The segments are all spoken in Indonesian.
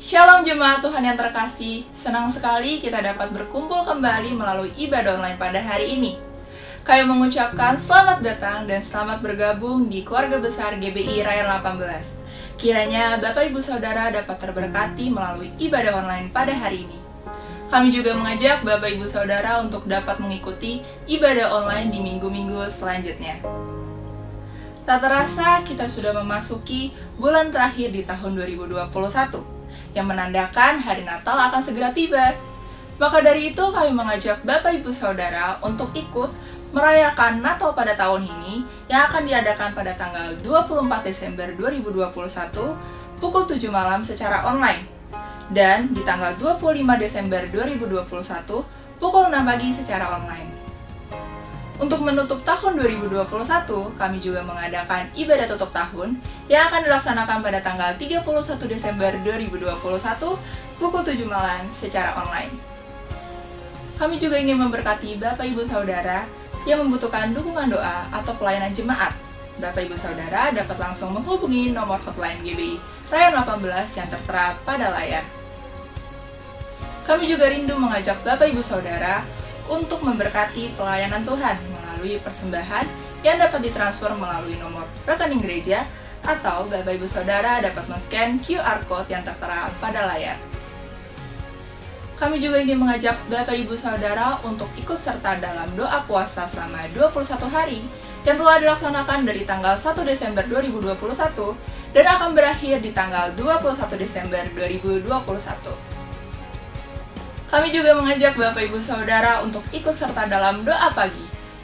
Shalom jemaat Tuhan yang terkasih, senang sekali kita dapat berkumpul kembali melalui ibadah online pada hari ini. Kami mengucapkan selamat datang dan selamat bergabung di keluarga besar GBI Rayan 18. Kiranya Bapak Ibu Saudara dapat terberkati melalui ibadah online pada hari ini. Kami juga mengajak Bapak Ibu Saudara untuk dapat mengikuti ibadah online di minggu-minggu selanjutnya. Tak terasa kita sudah memasuki bulan terakhir di tahun 2021. Yang menandakan hari Natal akan segera tiba. Maka dari itu kami mengajak Bapak Ibu Saudara untuk ikut merayakan Natal pada tahun ini yang akan diadakan pada tanggal 24 Desember 2021 pukul 7 malam secara online dan di tanggal 25 Desember 2021 pukul 6 pagi secara online. Untuk menutup tahun 2021, kami juga mengadakan ibadah tutup tahun yang akan dilaksanakan pada tanggal 31 Desember 2021 pukul 7 malam secara online. Kami juga ingin memberkati Bapak Ibu Saudara yang membutuhkan dukungan doa atau pelayanan jemaat. Bapak Ibu Saudara dapat langsung menghubungi nomor hotline GBI Rayan 18 yang tertera pada layar. Kami juga rindu mengajak Bapak Ibu Saudara untuk memberkati pelayanan Tuhan melalui persembahan yang dapat ditransfer melalui nomor rekening gereja atau Bapak Ibu Saudara dapat men-scan QR Code yang tertera pada layar. Kami juga ingin mengajak Bapak Ibu Saudara untuk ikut serta dalam doa puasa selama 21 hari yang telah dilaksanakan dari tanggal 1 Desember 2021 dan akan berakhir di tanggal 21 Desember 2021. Kami juga mengajak Bapak Ibu Saudara untuk ikut serta dalam doa pagi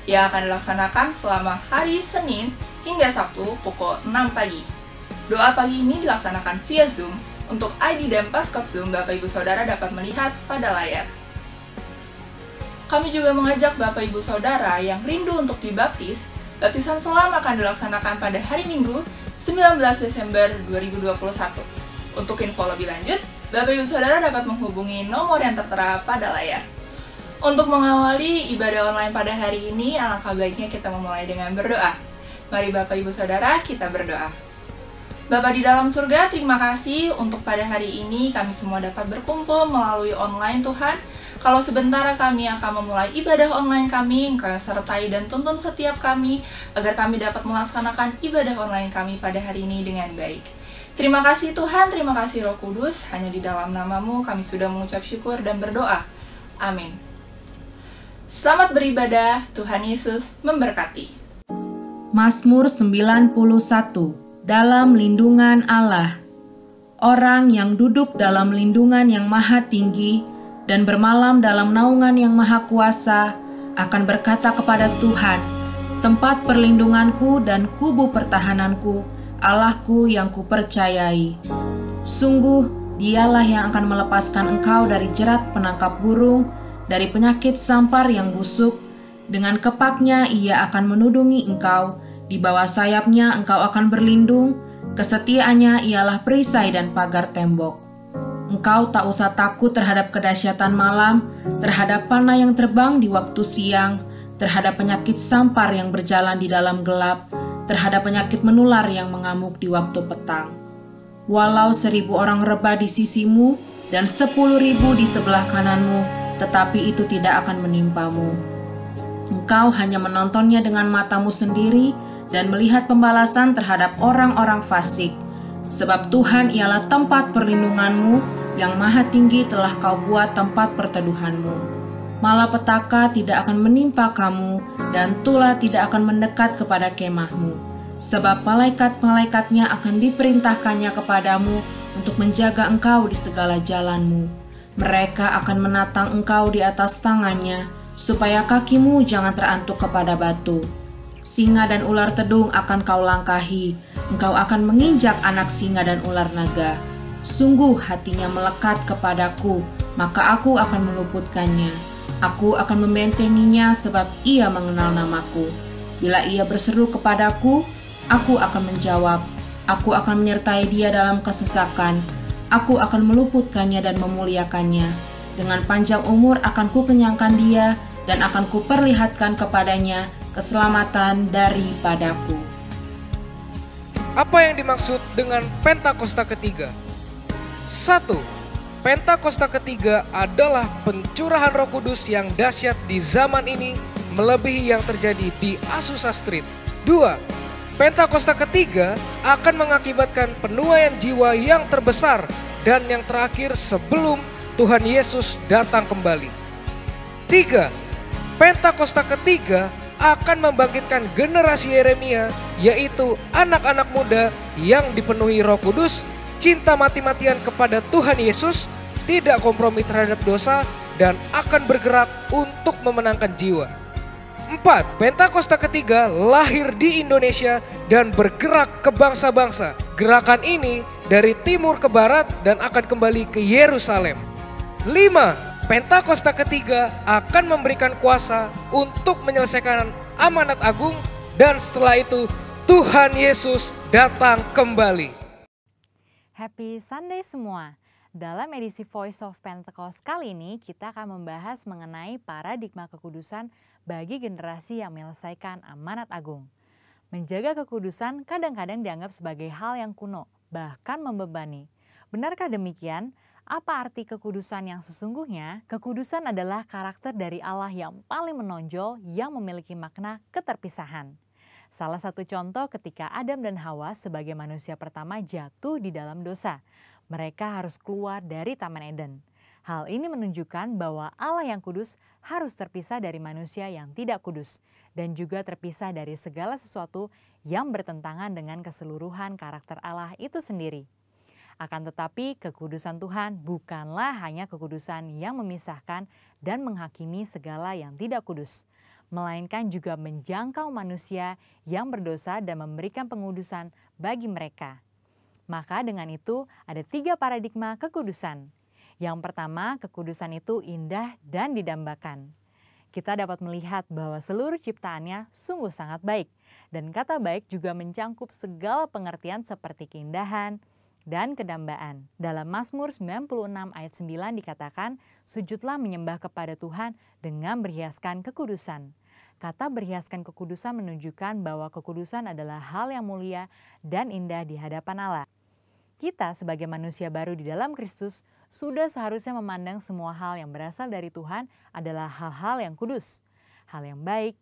yang akan dilaksanakan selama hari Senin hingga Sabtu pukul 6 pagi. Doa pagi ini dilaksanakan via Zoom. Untuk ID dan passcode Zoom Bapak Ibu Saudara dapat melihat pada layar. Kami juga mengajak Bapak Ibu Saudara yang rindu untuk dibaptis. Baptisan selam akan dilaksanakan pada hari Minggu 19 Desember 2021. Untuk info lebih lanjut, Bapak Ibu Saudara dapat menghubungi nomor yang tertera pada layar. Untuk mengawali ibadah online pada hari ini, alangkah baiknya kita memulai dengan berdoa. Mari Bapak Ibu Saudara, kita berdoa. Bapa di dalam surga, terima kasih untuk pada hari ini kami semua dapat berkumpul melalui online Tuhan. Kalau sebentar kami akan memulai ibadah online kami, Engkau yang sertai dan tuntun setiap kami, agar kami dapat melaksanakan ibadah online kami pada hari ini dengan baik. Terima kasih Tuhan, terima kasih Roh Kudus, hanya di dalam nama-Mu kami sudah mengucap syukur dan berdoa. Amin. Selamat beribadah, Tuhan Yesus memberkati. Mazmur 91. Dalam lindungan Allah. Orang yang duduk dalam lindungan yang maha tinggi dan bermalam dalam naungan yang maha kuasa akan berkata kepada Tuhan, tempat perlindunganku dan kubu pertahananku, Allahku yang kupercayai. Sungguh, Dialah yang akan melepaskan engkau dari jerat penangkap burung, dari penyakit sampar yang busuk. Dengan kepaknya Ia akan menudungi engkau. Di bawah sayapnya engkau akan berlindung, kesetiaannya ialah perisai dan pagar tembok. Engkau tak usah takut terhadap kedahsyatan malam, terhadap panah yang terbang di waktu siang, terhadap penyakit sampar yang berjalan di dalam gelap, terhadap penyakit menular yang mengamuk di waktu petang. Walau 1.000 orang rebah di sisimu dan 10.000 di sebelah kananmu, tetapi itu tidak akan menimpamu. Engkau hanya menontonnya dengan matamu sendiri dan melihat pembalasan terhadap orang-orang fasik. Sebab Tuhan ialah tempat perlindunganmu, yang maha tinggi telah kau buat tempat perteduhanmu. Malapetaka tidak akan menimpa kamu, dan tulah tidak akan mendekat kepada kemahmu. Sebab malaikat-malaikatnya akan diperintahkannya kepadamu untuk menjaga engkau di segala jalanmu. Mereka akan menatang engkau di atas tangannya, supaya kakimu jangan terantuk kepada batu. Singa dan ular tedung akan kau langkahi, engkau akan menginjak anak singa dan ular naga. Sungguh hatinya melekat kepadaku, maka aku akan meluputkannya. Aku akan membentenginya sebab ia mengenal namaku. Bila ia berseru kepadaku, aku akan menjawab. Aku akan menyertai dia dalam kesesakan. Aku akan meluputkannya dan memuliakannya. Dengan panjang umur akan kukenyangkan dia dan akan kuperlihatkan kepadanya keselamatan daripadaku. Apa yang dimaksud dengan Pentakosta ketiga? 1. Pentakosta ketiga adalah pencurahan Roh Kudus yang dahsyat di zaman ini melebihi yang terjadi di Azusa Street. 2. Pentakosta ketiga akan mengakibatkan penuaian jiwa yang terbesar dan yang terakhir sebelum Tuhan Yesus datang kembali. 3. Pentakosta ketiga akan membangkitkan generasi Yeremia, yaitu anak-anak muda yang dipenuhi Roh Kudus, cinta mati-matian kepada Tuhan Yesus, tidak kompromi terhadap dosa, dan akan bergerak untuk memenangkan jiwa. 4. Pentakosta ketiga lahir di Indonesia dan bergerak ke bangsa-bangsa. Gerakan ini dari timur ke barat dan akan kembali ke Yerusalem. 5. Pentakosta ketiga akan memberikan kuasa untuk menyelesaikan amanat agung, dan setelah itu Tuhan Yesus datang kembali. Happy Sunday semua. Dalam edisi Voice of Pentecost kali ini kita akan membahas mengenai paradigma kekudusan bagi generasi yang menyelesaikan amanat agung. Menjaga kekudusan kadang-kadang dianggap sebagai hal yang kuno, bahkan membebani. Benarkah demikian? Apa arti kekudusan yang sesungguhnya? Kekudusan adalah karakter dari Allah yang paling menonjol yang memiliki makna keterpisahan. Salah satu contoh ketika Adam dan Hawa sebagai manusia pertama jatuh di dalam dosa. Mereka harus keluar dari Taman Eden. Hal ini menunjukkan bahwa Allah yang kudus harus terpisah dari manusia yang tidak kudus dan juga terpisah dari segala sesuatu yang bertentangan dengan keseluruhan karakter Allah itu sendiri. Akan tetapi kekudusan Tuhan bukanlah hanya kekudusan yang memisahkan dan menghakimi segala yang tidak kudus, melainkan juga menjangkau manusia yang berdosa dan memberikan pengudusan bagi mereka. Maka dengan itu ada 3 paradigma kekudusan. Yang pertama, kekudusan itu indah dan didambakan. Kita dapat melihat bahwa seluruh ciptaannya sungguh sangat baik. Dan kata baik juga mencangkup segala pengertian seperti keindahan dan kedambaan. Dalam Mazmur 96 ayat 9 dikatakan, sujudlah menyembah kepada Tuhan dengan berhiaskan kekudusan. Kata berhiaskan kekudusan menunjukkan bahwa kekudusan adalah hal yang mulia dan indah di hadapan Allah. Kita sebagai manusia baru di dalam Kristus sudah seharusnya memandang semua hal yang berasal dari Tuhan adalah hal-hal yang kudus, hal yang baik,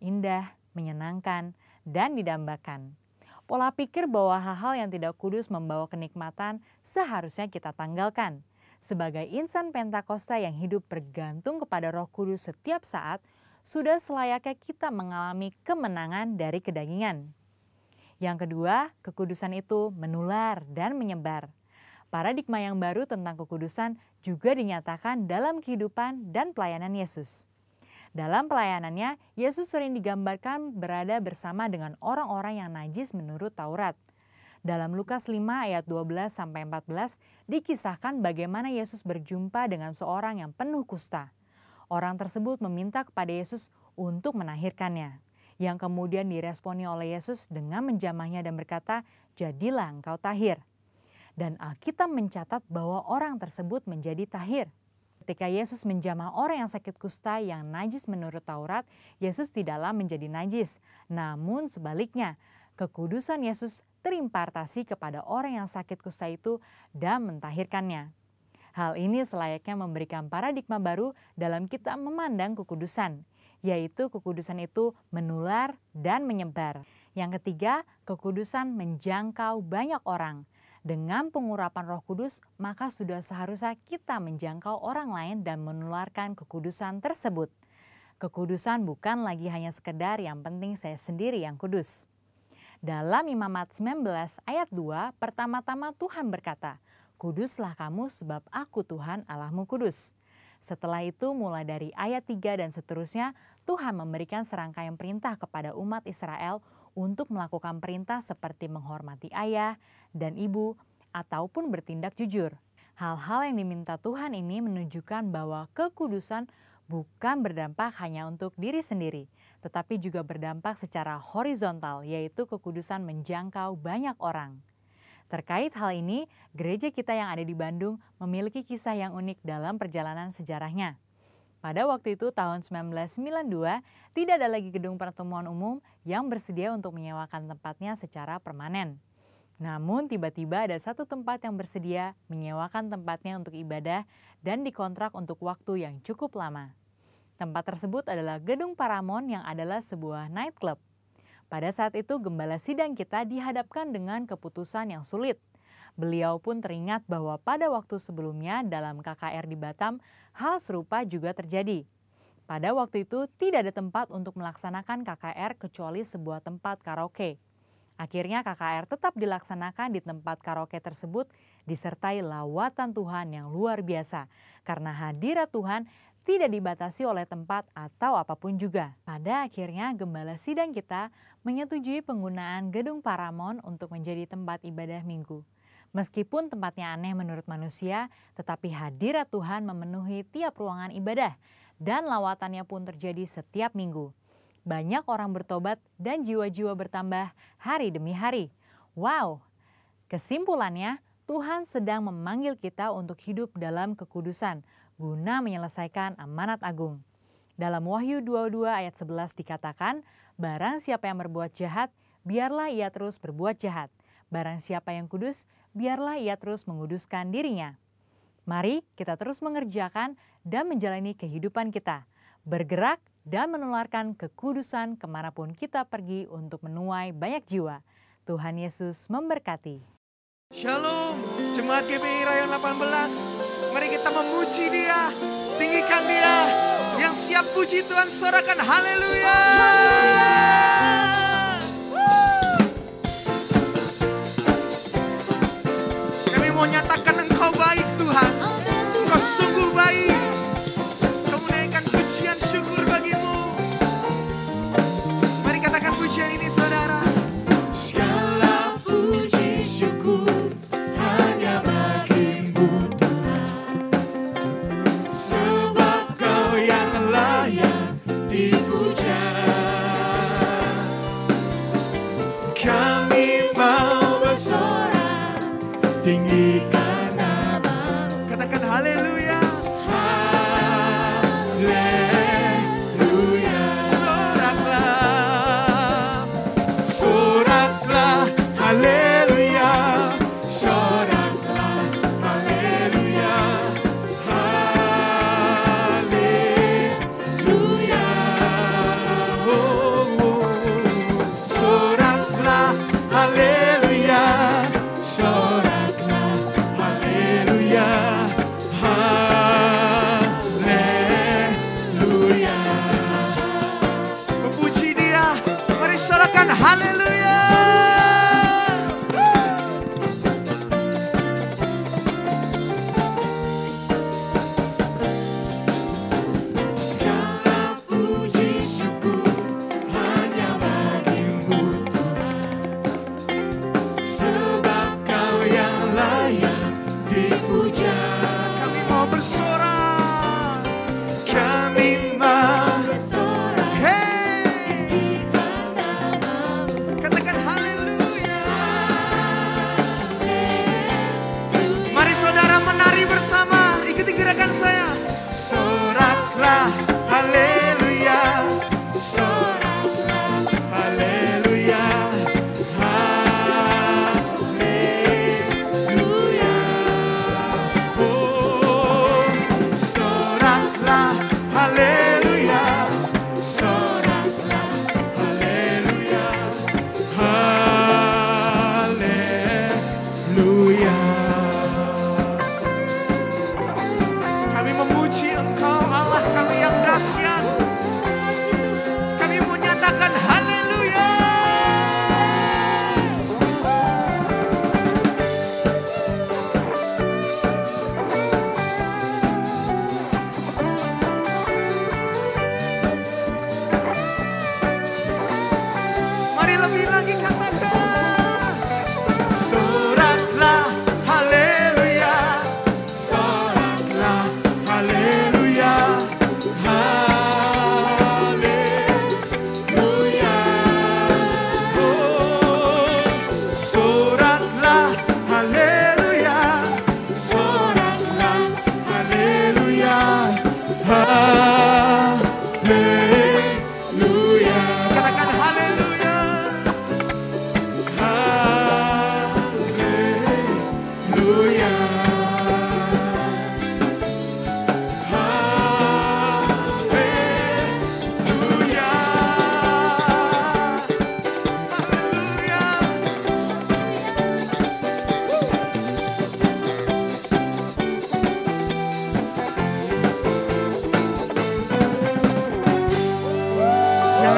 indah, menyenangkan, dan didambakan. Pola pikir bahwa hal-hal yang tidak kudus membawa kenikmatan seharusnya kita tanggalkan. Sebagai insan Pentakosta yang hidup bergantung kepada Roh Kudus setiap saat, sudah selayaknya kita mengalami kemenangan dari kedagingan. Yang kedua, kekudusan itu menular dan menyebar. Paradigma yang baru tentang kekudusan juga dinyatakan dalam kehidupan dan pelayanan Yesus. Dalam pelayanannya, Yesus sering digambarkan berada bersama dengan orang-orang yang najis menurut Taurat. Dalam Lukas 5 ayat 12-14 dikisahkan bagaimana Yesus berjumpa dengan seorang yang penuh kusta. Orang tersebut meminta kepada Yesus untuk menahirkannya, yang kemudian diresponi oleh Yesus dengan menjamahnya dan berkata, "Jadilah engkau tahir." Dan Alkitab mencatat bahwa orang tersebut menjadi tahir. Ketika Yesus menjamah orang yang sakit kusta yang najis menurut Taurat, Yesus tidaklah menjadi najis. Namun sebaliknya, kekudusan Yesus terimpartasi kepada orang yang sakit kusta itu dan mentahirkannya. Hal ini selayaknya memberikan paradigma baru dalam kita memandang kekudusan, yaitu kekudusan itu menular dan menyebar. Yang ketiga, kekudusan menjangkau banyak orang. Dengan pengurapan Roh Kudus, maka sudah seharusnya kita menjangkau orang lain dan menularkan kekudusan tersebut. Kekudusan bukan lagi hanya sekedar yang penting saya sendiri yang kudus. Dalam Imamat 19 ayat 2, pertama-tama Tuhan berkata, Kuduslah kamu sebab aku Tuhan Allahmu kudus. Setelah itu mulai dari ayat 3 dan seterusnya, Tuhan memberikan serangkaian perintah kepada umat Israel untuk melakukan perintah seperti menghormati ayah dan ibu ataupun bertindak jujur. Hal-hal yang diminta Tuhan ini menunjukkan bahwa kekudusan bukan berdampak hanya untuk diri sendiri, tetapi juga berdampak secara horizontal, yaitu kekudusan menjangkau banyak orang. Terkait hal ini, gereja kita yang ada di Bandung memiliki kisah yang unik dalam perjalanan sejarahnya. Pada waktu itu tahun 1992, tidak ada lagi gedung pertemuan umum yang bersedia untuk menyewakan tempatnya secara permanen. Namun tiba-tiba ada satu tempat yang bersedia menyewakan tempatnya untuk ibadah dan dikontrak untuk waktu yang cukup lama. Tempat tersebut adalah Gedung Paramount yang adalah sebuah nightclub. Pada saat itu gembala sidang kita dihadapkan dengan keputusan yang sulit. Beliau pun teringat bahwa pada waktu sebelumnya dalam KKR di Batam, hal serupa juga terjadi. Pada waktu itu tidak ada tempat untuk melaksanakan KKR kecuali sebuah tempat karaoke. Akhirnya KKR tetap dilaksanakan di tempat karaoke tersebut disertai lawatan Tuhan yang luar biasa. Karena hadirat Tuhan tidak dibatasi oleh tempat atau apapun juga. Pada akhirnya gembala sidang kita menyetujui penggunaan Gedung Paramount untuk menjadi tempat ibadah minggu. Meskipun tempatnya aneh menurut manusia, tetapi hadirat Tuhan memenuhi tiap ruangan ibadah dan lawatannya pun terjadi setiap minggu. Banyak orang bertobat dan jiwa-jiwa bertambah hari demi hari. Wow! Kesimpulannya, Tuhan sedang memanggil kita untuk hidup dalam kekudusan guna menyelesaikan amanat agung. Dalam Wahyu 22 ayat 11 dikatakan, barang siapa yang berbuat jahat, biarlah ia terus berbuat jahat. Barang siapa yang kudus, biarlah ia terus menguduskan dirinya. Mari kita terus mengerjakan dan menjalani kehidupan kita, bergerak dan menularkan kekudusan kemanapun kita pergi untuk menuai banyak jiwa. Tuhan Yesus memberkati. Shalom, Jemaat GBI Rayon 18. Mari kita memuji Dia, tinggikan Dia. Yang siap puji Tuhan, sorakan haleluya. Kami mau nyatakan Engkau baik Tuhan. Engkau sungguh baik. Kau menaikkan pujian syukur bagimu. Mari katakan pujian ini saudara. Segala puji syukur hanya bagimu Tuhan, sebab Kau yang layak dipuja. Kami mau bersorak, tinggikan namamu. Katakan haleluya. Haleluya. Soraklah, soraklah, haleluya. Soraklah, haleluya. Haleluya. Oh, soraklah, haleluya. Soraklah, haleluya. Haleluya. Memuji Dia, mari sorakan haleluya. Segala puji syukur hanya bagimu Tuhan, sebab Kau yang layak dipuja. Kami mau bersorak, kami mau bersorak. Hey, katakan haleluya. Mari saudara menari bersama, ikuti gerakan saya. Soraklah, haleluya. Soraklah, haleluya. Haleluya. Oh, soraklah, haleluya. Soraklah, haleluya. Haleluya. Kami memuji Engkau Allah kami yang dahsyat. Kami menyatakan haleluya.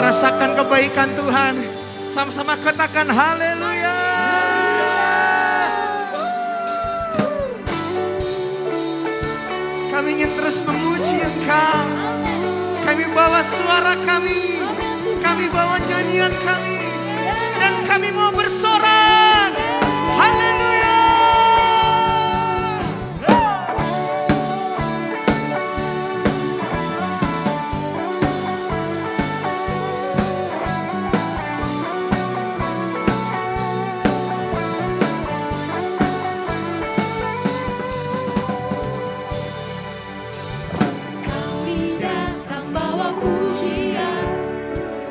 merasakan kebaikan Tuhan. Sama-sama katakan haleluya. Kami ingin terus memuji Engkau. Kami bawa suara kami bawa nyanyian kami, dan kami mau bersorak. Haleluya.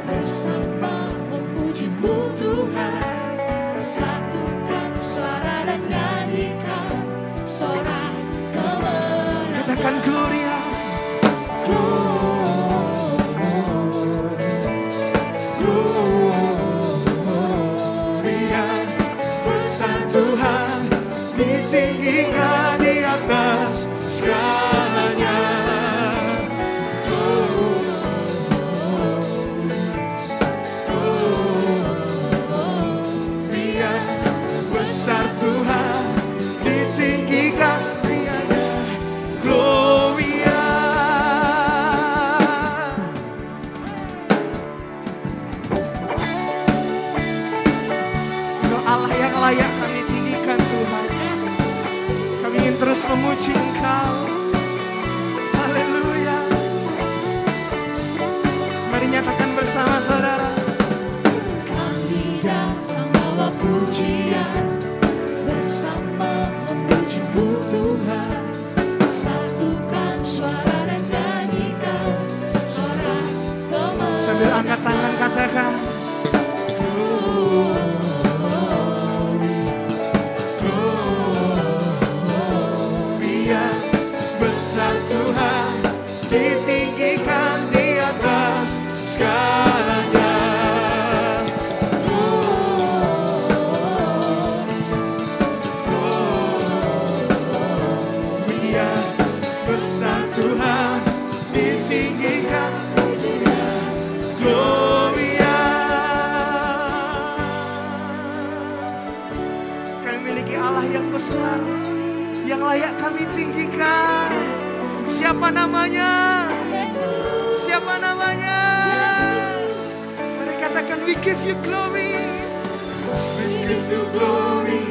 Bersama memuji-Mu Tuhan, satukan suara dan nyanyikan sorak kemenangan. Katakan Gloria. Gloria, besar Tuhan, ditinggikan di atas segalanya. Besar Tuhan, ditinggikan tiada Gloria. Engkau Allah yang layak kami tinggikan Tuhan. Kami ingin terus memuji Engkau. Haleluya. Mari nyatakan bersama saudara. Kami datang bawa pujian, bersama memuji-Mu Tuhan, satukan suara dan nyanyikan sorak kemenangan. Sambil angkat tangan katakan Gloria, besar Tuhan, ditinggikan di atas segalanya. Besar Tuhan, ditinggikan Gloria. Kami miliki Allah yang besar, yang layak kami tinggikan. Siapa namanya? Siapa namanya? Mari katakan, we give you glory. We give you glory.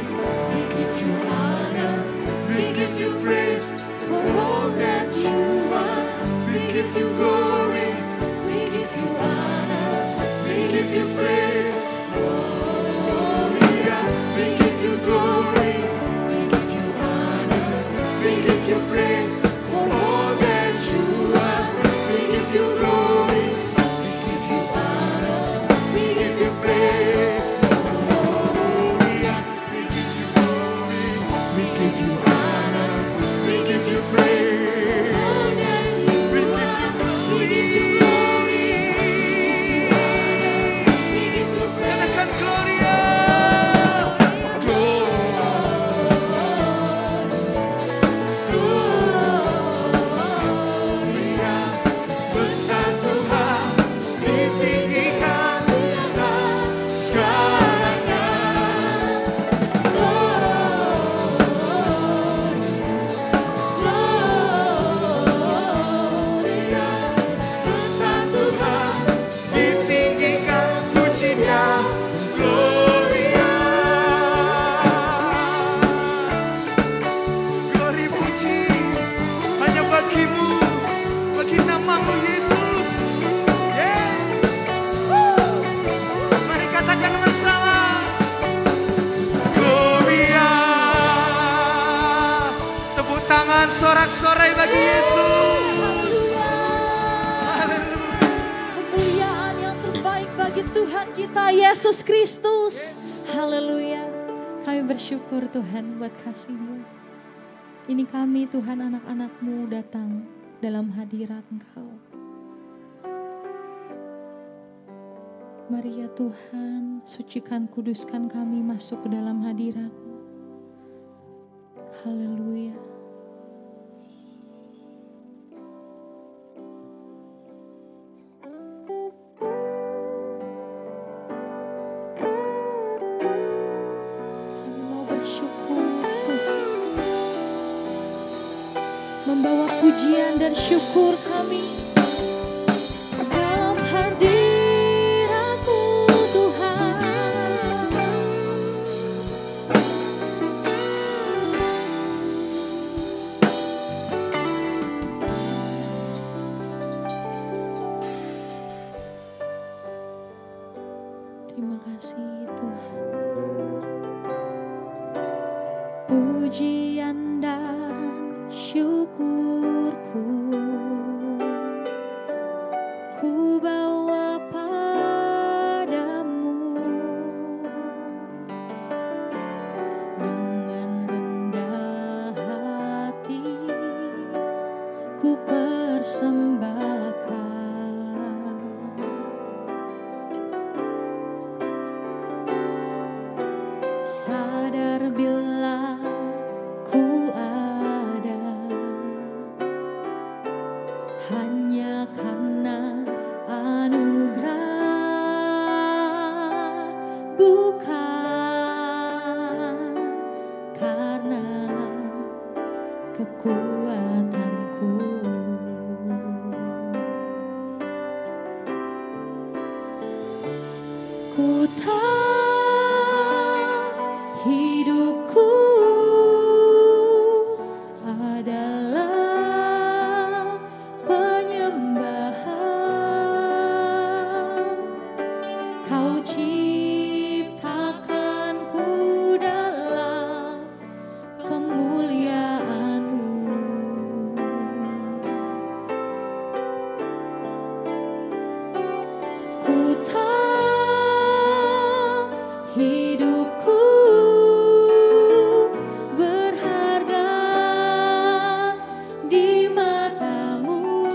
We give you honor, We give you praise. for all that you are. We give you glory. We give you honor, We give you praise. Gloria. We give you glory. we give you honor, We give you praise for all that you are. We give you glory. we give you honor, We give you praise. Gloria. We give you glory. we give you honor. We give you praise. We give you glory. Katakan Gloria. Gloria, besar Tuhan, ditinggikan di atas segalanya. Gloria, besar Tuhan, ditinggikan pujinya. Gloria. Glory puji hanya bagimu, bagi namamu Yesus. Yes. Mari katakan bersama. Gloria. Tepuk tangan sorak-sorai bagi Yesus. Haleluya. Kemuliaan yang terbaik bagi Tuhan kita Yesus Kristus. Haleluya. Kami bersyukur Tuhan buat kasih-Mu. Ini kami Tuhan, anak-anak-Mu, datang dalam hadirat Engkau. Mari ya Tuhan, sucikan, kuduskan kami masuk ke dalam hadirat-Mu. Haleluya. pujian dan syukur kami dalam hadirat-Mu Tuhan. Terima kasih Tuhan. Pujian dan syukurku ku bawa padamu, dengan rendah hati ku persembahkan. Sadar bila ku ada hanya karena anugerah, bukan karena kekuatanku. Ku tahu hidupku adalah penyembahan. Kau ciptakanku dalam kemuliaan-Mu. Ku tahu hidupku berharga di mata-Mu.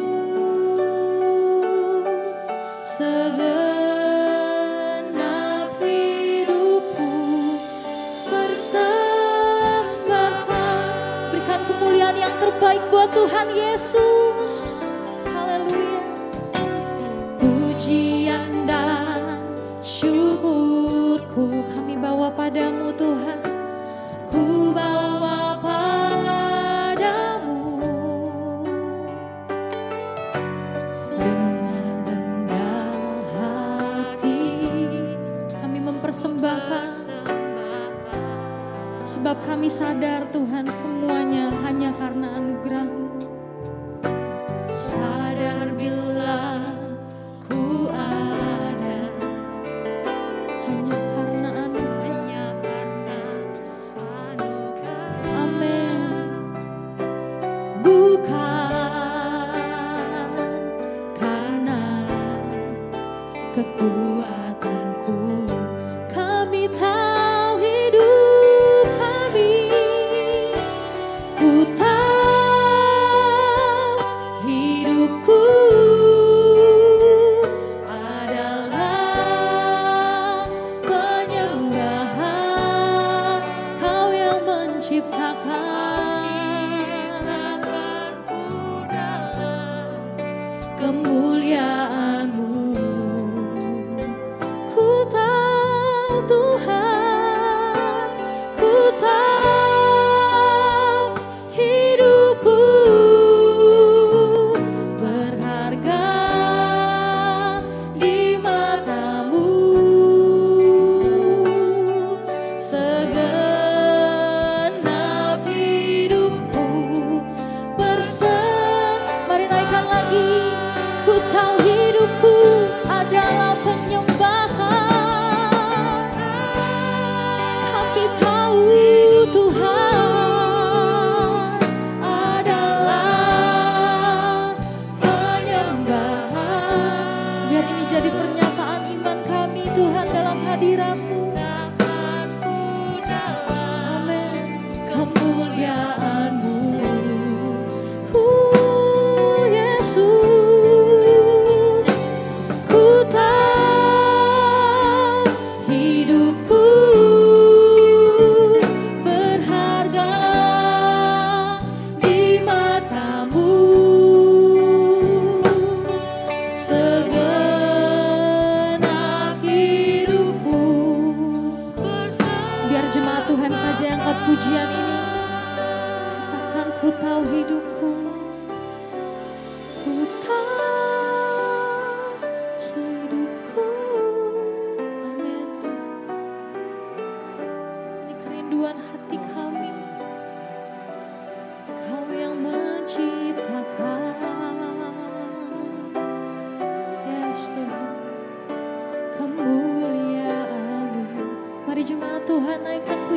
Segenap hidupku persembahkan. Berikan kemuliaan yang terbaik buat Tuhan Yesus. Haleluya. Pujian dan syukurku kami bawa padamu Tuhan. Ku bawa padamu, dengan rendah hati kami mempersembahkan. Sebab kami sadar Tuhan semuanya hanya karena anugerah-Mu. Sadar bila ku ada hanya karena anugerah. Amin. Bukan karena kekuatanku. Kami tahu hidup kami. Ku tahu hidupku adalah penyembahan. Kau yang menciptakanku dalam kemuliaan-Mu. Ku tahu Tuhan, ku tahu hidupku berharga di mata-Mu. Segenap hidupku mari naikkan lagi. Ku tahu hidupku adalah penyembahan. Kami tahu Tuhan adalah penyembahan. Biar ini jadi pernyataan iman kami Tuhan dalam hadirat-Mu. Amin. Kemuliaan-Mu, Yesus.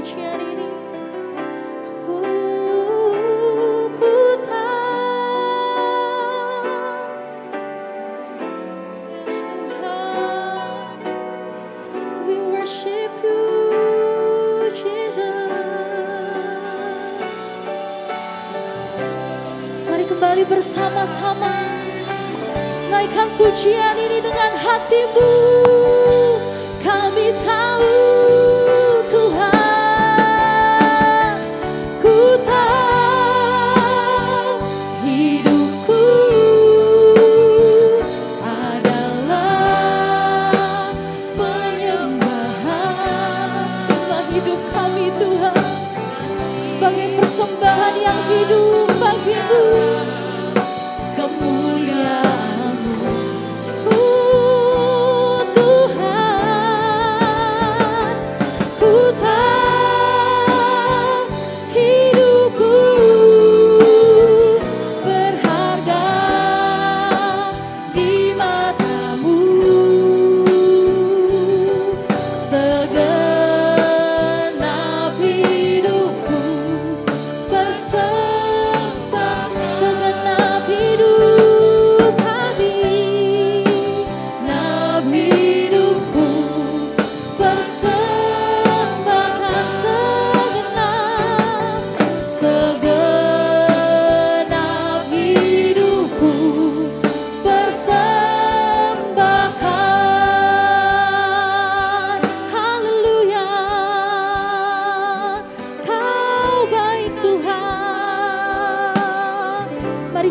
pujian ini. Kembali bersama-sama naikkan pujian ini dengan hatimu. Kami tahu Tuhan, ku tahu hidupku adalah penyembahan. Inilah hidup kami Tuhan, sebagai persembahan yang hidup bagimu.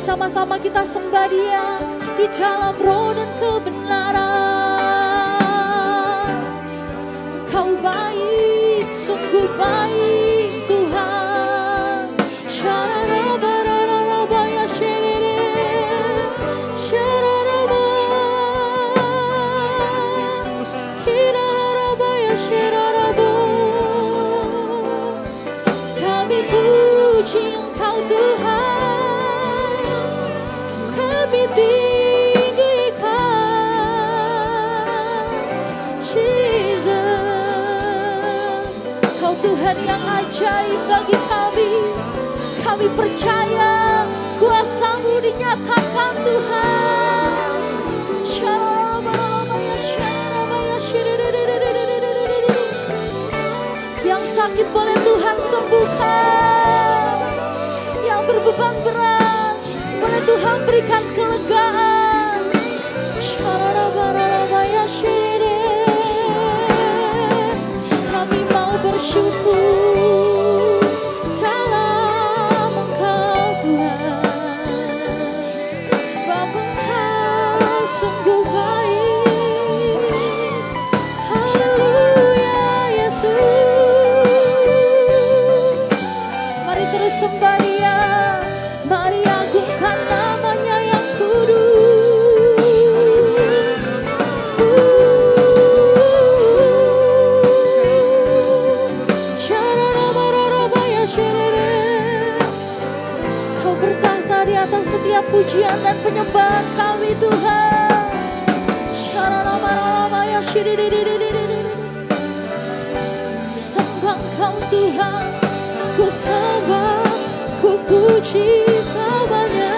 Sama-sama kita sembah Dia di dalam roh dan kebenaran. Kau baik, sungguh baik Tuhan. Syararabararabaya syirire, syararaba, kirarabaya syararabo. Kami puji Engkau Tuhan, kami tinggikan Jesus. Kau Tuhan yang ajaib bagi kami. Kami percaya kuasa-Mu dinyatakan Tuhan. Yang sakit boleh Tuhan sembuhkan, yang berbeban berat boleh Tuhan berikan kelegaan. Kami mau bersyukur dalam Engkau Tuhan, sebab Engkau sungguh baik. Haleluya Yesus. Mari terus sembah Dia, mari agungkan namanya yang kudus. Kau bertahta di atas setiap pujian dan penyembahan kami Tuhan. Ku sembah Kau Tuhan, ku sembah, ku puji selamanya.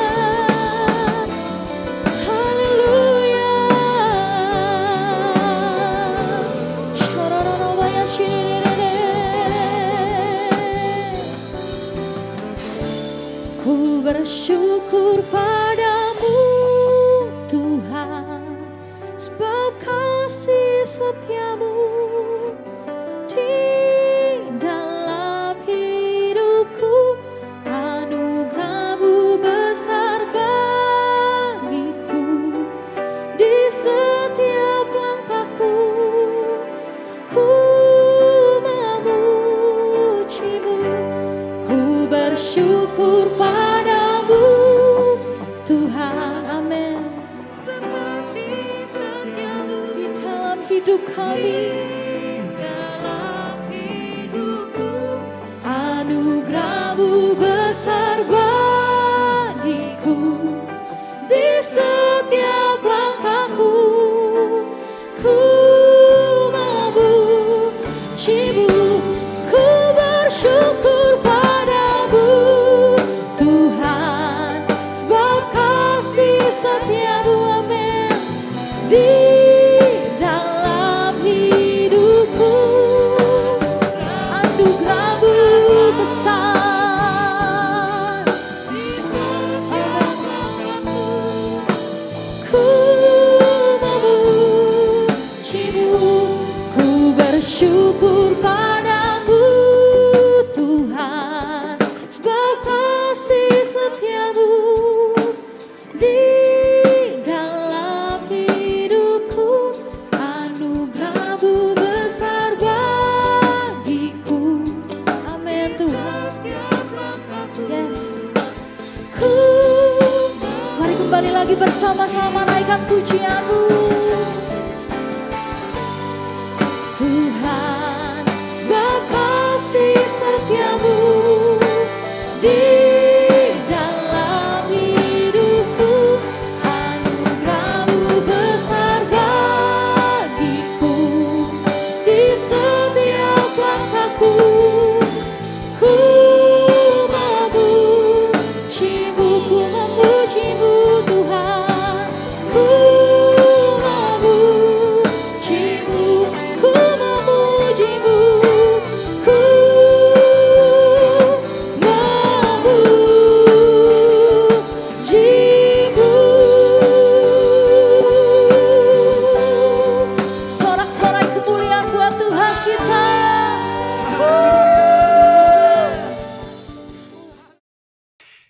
Haleluya. Ku bersyukur padamu Tuhan, sebab kasih setia-Mu di dalam hidupku. Anugerah-Mu besar bagiku, di setiap langkahku ku memuji-Mu. Ku bersyukur padamu Tuhan, amin. Di dalam hidup kami, anugerah-Mu besar bagiku, di setiap langkahku ku memuji-Mu. Ku di dalam hidupku. Anugerah-Mu besar, ku memuji-Mu, ku bersyukur padamu Tuhan, sebab kasih setia-Mu di dalam hidupku. Anugerah-Mu besar bagiku. Amin Tuhan. Yes. Mari kembali lagi bersama-sama naikkan pujian-Mu. Tuhan, sebab kasih setia-Mu di dalam hidupku. Anugerah-Mu besar bagiku di setiap langkahku. Ku memuji-Mu, ku memuji-Mu Tuhan. Ku memuji-Mu, ku memuji-Mu, ku memuji-Mu. Sorak-sorai kemuliaan buat Tuhan kita.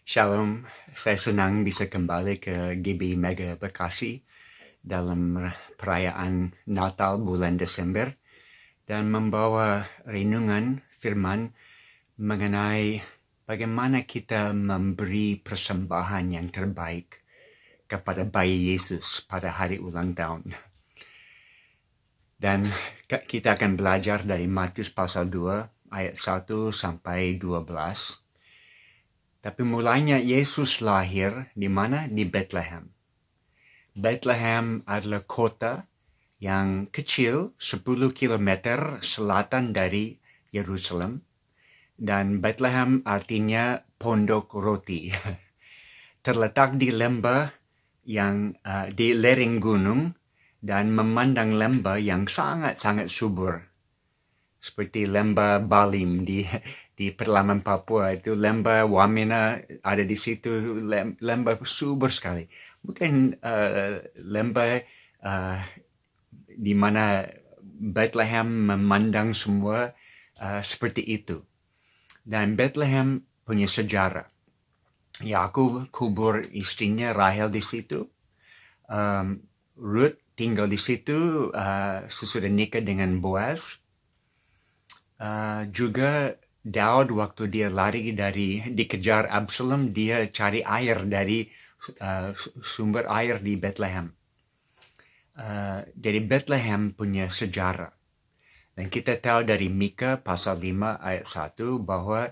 Shalom, saya senang bisa kembali ke GBI Mega Bekasi dalam perayaan Natal bulan Desember dan membawa renungan firman mengenai bagaimana kita memberi persembahan yang terbaik kepada bayi Yesus pada hari ulang tahun. Dan kita akan belajar dari Matius pasal 2 ayat 1 sampai 12. Tapi mulanya Yesus lahir di mana? Di Bethlehem. Bethlehem adalah kota yang kecil 10 km selatan dari Yerusalem. Dan Bethlehem artinya pondok roti. Terletak di lembah yang di lereng gunung dan memandang lembah yang sangat-sangat subur. Seperti lembah Balim di pedalaman Papua itu, lembah Wamena ada di situ, lembah subur sekali. Bukan lembah di mana Bethlehem memandang semua seperti itu. Dan Bethlehem punya sejarah. Yakub kubur istrinya Rahel di situ. Ruth tinggal di situ sesudah nikah dengan Boaz. Juga Daud waktu dia lari dikejar Absalom, dia cari air dari sumber air di Bethlehem. Jadi Bethlehem punya sejarah. Dan kita tahu dari Mika pasal 5 ayat 1 bahwa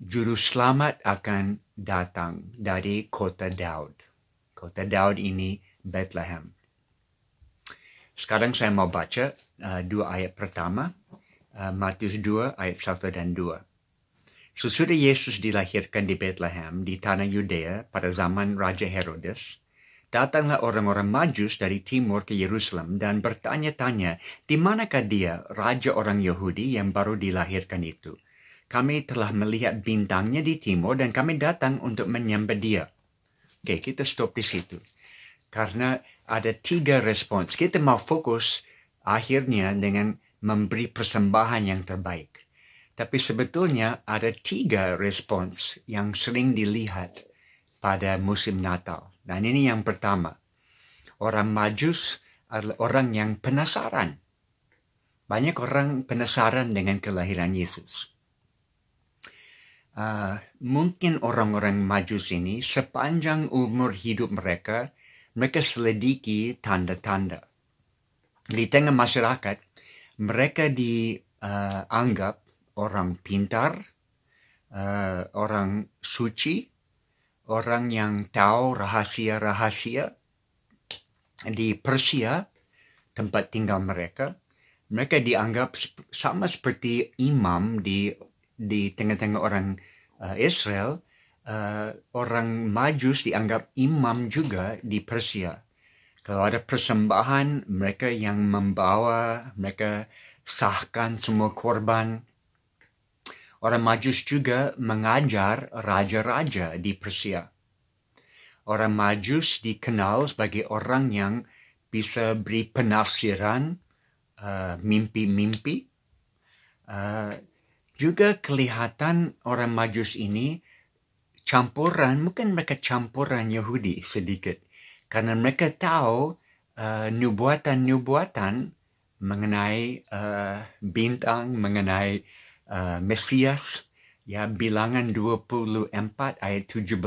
juru selamat akan datang dari kota Daud. Kota Daud ini Bethlehem. Sekarang saya mau baca 2 ayat pertama. Matius 2 ayat 1 dan 2. Sesudah Yesus dilahirkan di Bethlehem di tanah Yudea pada zaman Raja Herodes, datanglah orang-orang Majus dari timur ke Yerusalem dan bertanya-tanya, di manakah dia, Raja orang Yahudi yang baru dilahirkan itu? Kami telah melihat bintangnya di timur dan kami datang untuk menyembah dia. Oke, kita stop di situ. Karena ada 3 respons. Kita mau fokus akhirnya dengan memberi persembahan yang terbaik. Tapi sebetulnya ada 3 respons yang sering dilihat pada musim Natal. Dan ini yang pertama. Orang Majus adalah orang yang penasaran. Banyak orang penasaran dengan kelahiran Yesus. Mungkin orang-orang Majus ini sepanjang umur hidup mereka selidiki tanda-tanda. Di tengah masyarakat, mereka dianggap orang pintar, orang suci, orang yang tahu rahasia-rahasia. Di Persia, tempat tinggal mereka dianggap sama seperti imam di tengah-tengah orang Israel. Orang Majus dianggap imam juga di Persia. Kalau ada persembahan, mereka yang membawa, mereka sahkan semua korban. Orang Majus juga mengajar raja-raja di Persia. Orang Majus dikenal sebagai orang yang bisa beri penafsiran mimpi-mimpi. Juga kelihatan orang Majus ini mungkin mereka campuran Yahudi sedikit. Karena mereka tahu nubuatan-nubuatan mengenai bintang, mengenai Mesias. Ya, Bilangan 24 ayat 17,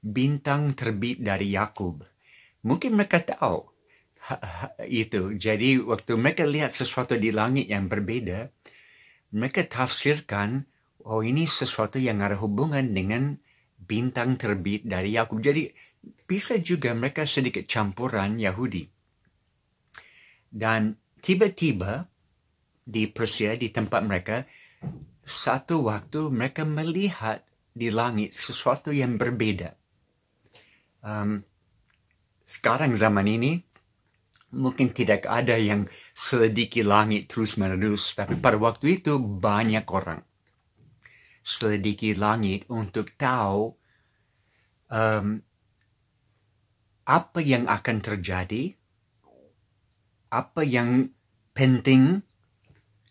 bintang terbit dari Yakub. Mungkin mereka tahu itu. Jadi waktu mereka lihat sesuatu di langit yang berbeda, mereka tafsirkan, oh ini sesuatu yang ada hubungan dengan bintang terbit dari Yakub. Jadi bisa juga mereka sedikit campuran Yahudi. Dan tiba-tiba di Persia, di tempat mereka, satu waktu mereka melihat di langit sesuatu yang berbeda. Sekarang zaman ini, mungkin tidak ada yang selidiki langit terus-menerus. Tapi pada waktu itu banyak orang selidiki langit untuk tahu apa yang akan terjadi, apa yang penting,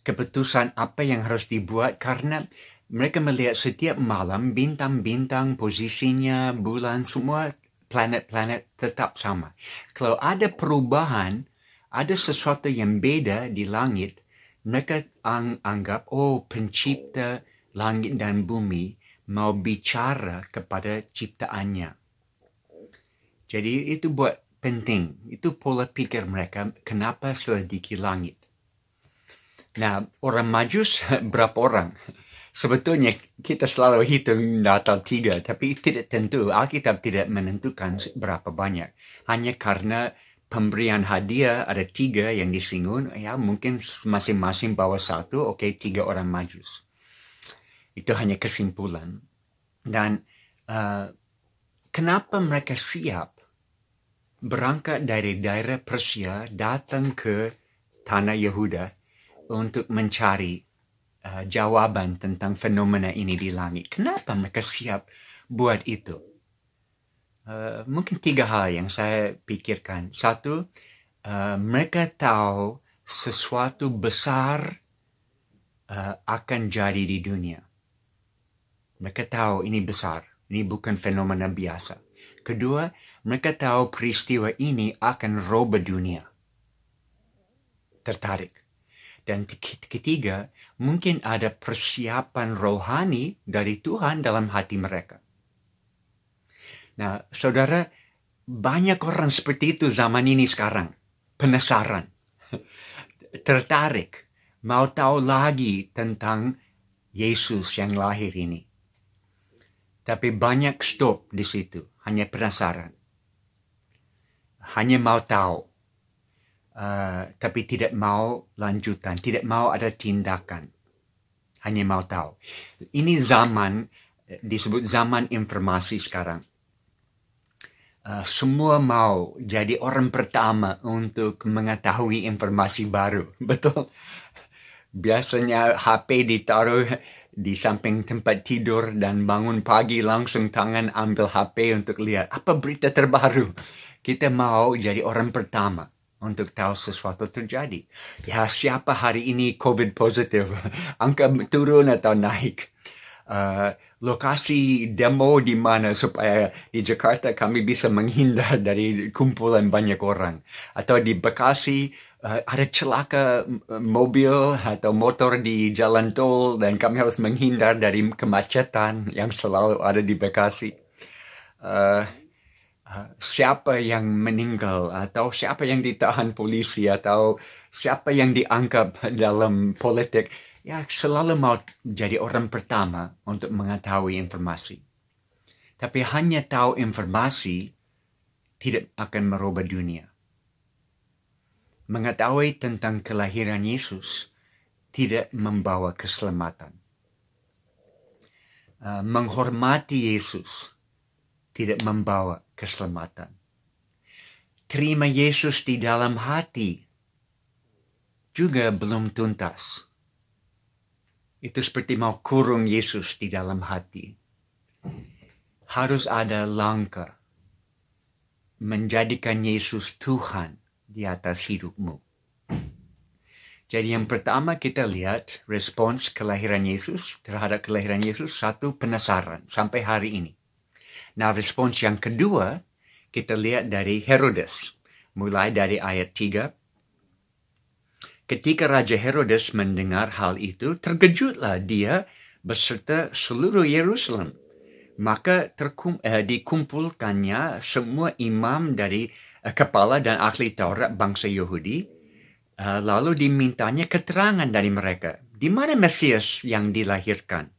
keputusan apa yang harus dibuat, karena mereka melihat setiap malam bintang-bintang, posisinya, bulan, semua planet-planet tetap sama. Kalau ada perubahan, ada sesuatu yang beda di langit, mereka anggap, oh pencipta langit dan bumi mau bicara kepada ciptaannya. Jadi itu buat penting. Itu pola pikir mereka, kenapa selidiki langit. Nah, orang Majus berapa orang? Sebetulnya kita selalu hitung Natal 3, tapi tidak tentu. Alkitab tidak menentukan berapa banyak. Hanya karena pemberian hadiah ada 3 yang disinggung, ya mungkin masing-masing bawa 1, oke, 3 orang Majus. Itu hanya kesimpulan. Dan kenapa mereka siap berangkat dari daerah Persia datang ke tanah Yehuda untuk mencari jawaban tentang fenomena ini di langit. Kenapa mereka siap buat itu? Mungkin 3 hal yang saya pikirkan. 1, mereka tahu sesuatu besar akan jadi di dunia. Mereka tahu ini besar, ini bukan fenomena biasa. Kedua, mereka tahu peristiwa ini akan rubah dunia. Tertarik. Dan ketiga, mungkin ada persiapan rohani dari Tuhan dalam hati mereka. Nah, saudara, banyak orang seperti itu zaman ini sekarang. Penasaran. Tertarik. Mau tahu lagi tentang Yesus yang lahir ini. Tapi banyak stop di situ. Hanya penasaran. Hanya mau tahu. Tapi tidak mau lanjutan. Tidak mau ada tindakan. Hanya mau tahu. Ini zaman, disebut zaman informasi sekarang. Semua mau jadi orang pertama untuk mengetahui informasi baru. Betul? Biasanya HP ditaruh di samping tempat tidur dan bangun pagi langsung tangan ambil HP untuk lihat apa berita terbaru. Kita mau jadi orang pertama untuk tahu sesuatu terjadi. Ya, siapa hari ini COVID positif? Angka turun atau naik? Lokasi demo di mana supaya di Jakarta kami bisa menghindar dari kumpulan banyak orang. Atau di Bekasi ada celaka mobil atau motor di jalan tol dan kami harus menghindar dari kemacetan yang selalu ada di Bekasi. Siapa yang meninggal atau siapa yang ditahan polisi atau siapa yang dianggap dalam politik, ya selalu mau jadi orang pertama untuk mengetahui informasi. Tapi hanya tahu informasi tidak akan merubah dunia. Mengetahui tentang kelahiran Yesus tidak membawa keselamatan. Menghormati Yesus tidak membawa keselamatan. terima Yesus di dalam hati juga belum tuntas. Itu seperti mau kurung Yesus di dalam hati. Harus ada langkah menjadikan Yesus Tuhan di atas hidupmu. Jadi yang pertama kita lihat respons kelahiran Yesus terhadap kelahiran Yesus, satu, penasaran sampai hari ini. Nah, respons yang kedua kita lihat dari Herodes, mulai dari ayat 3. Ketika Raja Herodes mendengar hal itu, terkejutlah dia beserta seluruh Yerusalem. Maka dikumpulkannya semua imam dari kepala dan ahli Taurat bangsa Yahudi, lalu dimintanya keterangan dari mereka. Di mana Mesias yang dilahirkan?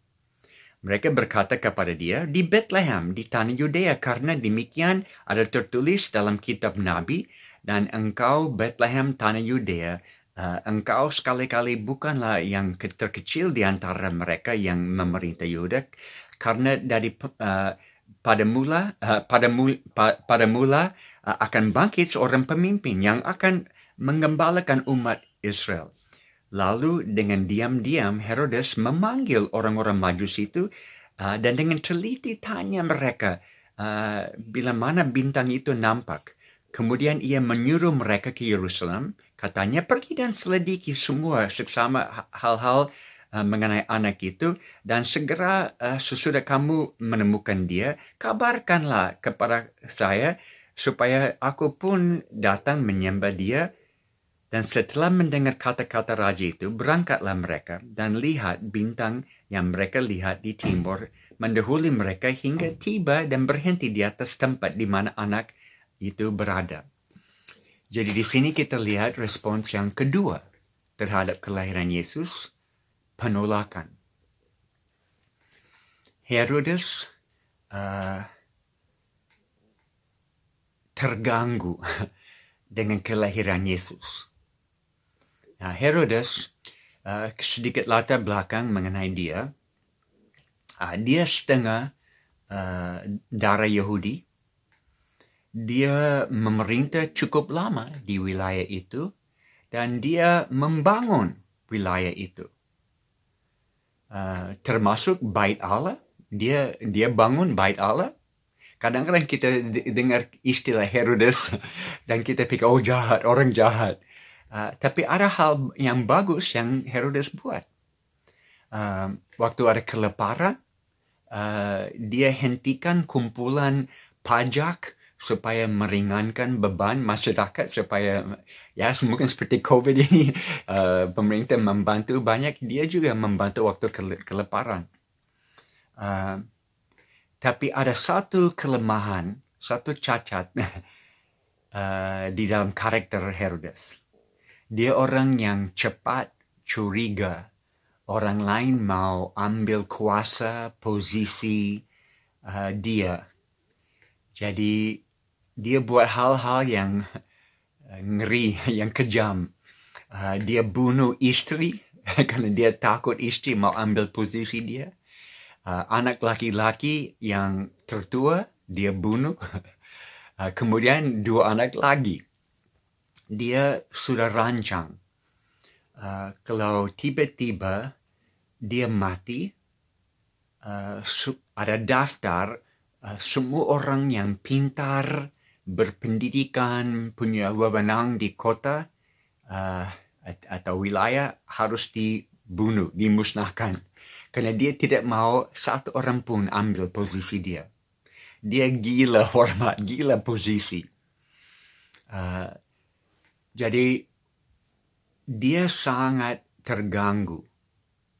Mereka berkata kepada dia, di Bethlehem, di tanah Yudea, karena demikian ada tertulis dalam kitab Nabi, dan engkau Bethlehem tanah Yudea, engkau sekali-kali bukanlah yang terkecil di antara mereka yang memerintah Yehuda, karena pada mula akan bangkit seorang pemimpin yang akan menggembalakan umat Israel. Lalu dengan diam-diam Herodes memanggil orang-orang Majus itu dan dengan teliti tanya mereka bila mana bintang itu nampak. Kemudian ia menyuruh mereka ke Yerusalem, katanya pergi dan selidiki semua seksama hal-hal mengenai anak itu, dan segera sesudah kamu menemukan dia, kabarkanlah kepada saya supaya aku pun datang menyembah dia. Dan setelah mendengar kata-kata raja itu, berangkatlah mereka dan lihat bintang yang mereka lihat di timur mendahului mereka hingga tiba dan berhenti di atas tempat di mana anak itu berada. Jadi di sini kita lihat respons yang kedua terhadap kelahiran Yesus, penolakan. Herodes terganggu dengan kelahiran Yesus. Nah, Herodes, sedikit latar belakang mengenai dia. Dia setengah darah Yahudi. Dia memerintah cukup lama di wilayah itu, dan dia membangun wilayah itu. Termasuk Bait Allah. Dia bangun Bait Allah. Kadang-kadang kita dengar istilah Herodes dan kita pikir, oh jahat, orang jahat. Tapi ada hal yang bagus yang Herodes buat. Waktu ada kelaparan, dia hentikan kumpulan pajak supaya meringankan beban masyarakat, supaya ya mungkin seperti COVID ini pemerintah membantu banyak, dia juga membantu waktu kelaparan. Tapi ada satu kelemahan, satu cacat di dalam karakter Herodes. Dia orang yang cepat curiga. Orang lain mau ambil kuasa, posisi dia. Jadi dia buat hal-hal yang ngeri, yang kejam. Dia bunuh istri karena dia takut istri mau ambil posisi dia. Anak laki-laki yang tertua dia bunuh. Kemudian 2 anak lagi. Dia sudah rancang. Kalau tiba-tiba dia mati, ada daftar semua orang yang pintar, berpendidikan, punya wewenang di kota atau wilayah harus dibunuh, dimusnahkan. Karena dia tidak mau satu orang pun ambil posisi dia. Dia gila hormat, gila posisi. Jadi dia sangat terganggu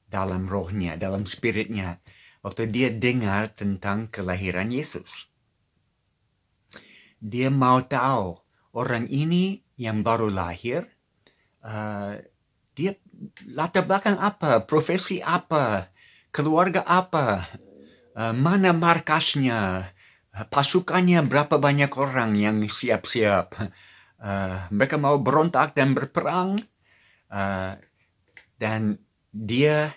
dalam rohnya, dalam spiritnya, waktu dia dengar tentang kelahiran Yesus. Dia mau tahu orang ini yang baru lahir, dia latar belakang apa, profesi apa, keluarga apa, mana markasnya, pasukannya berapa banyak orang yang siap-siap. Mereka mau berontak dan berperang, dan dia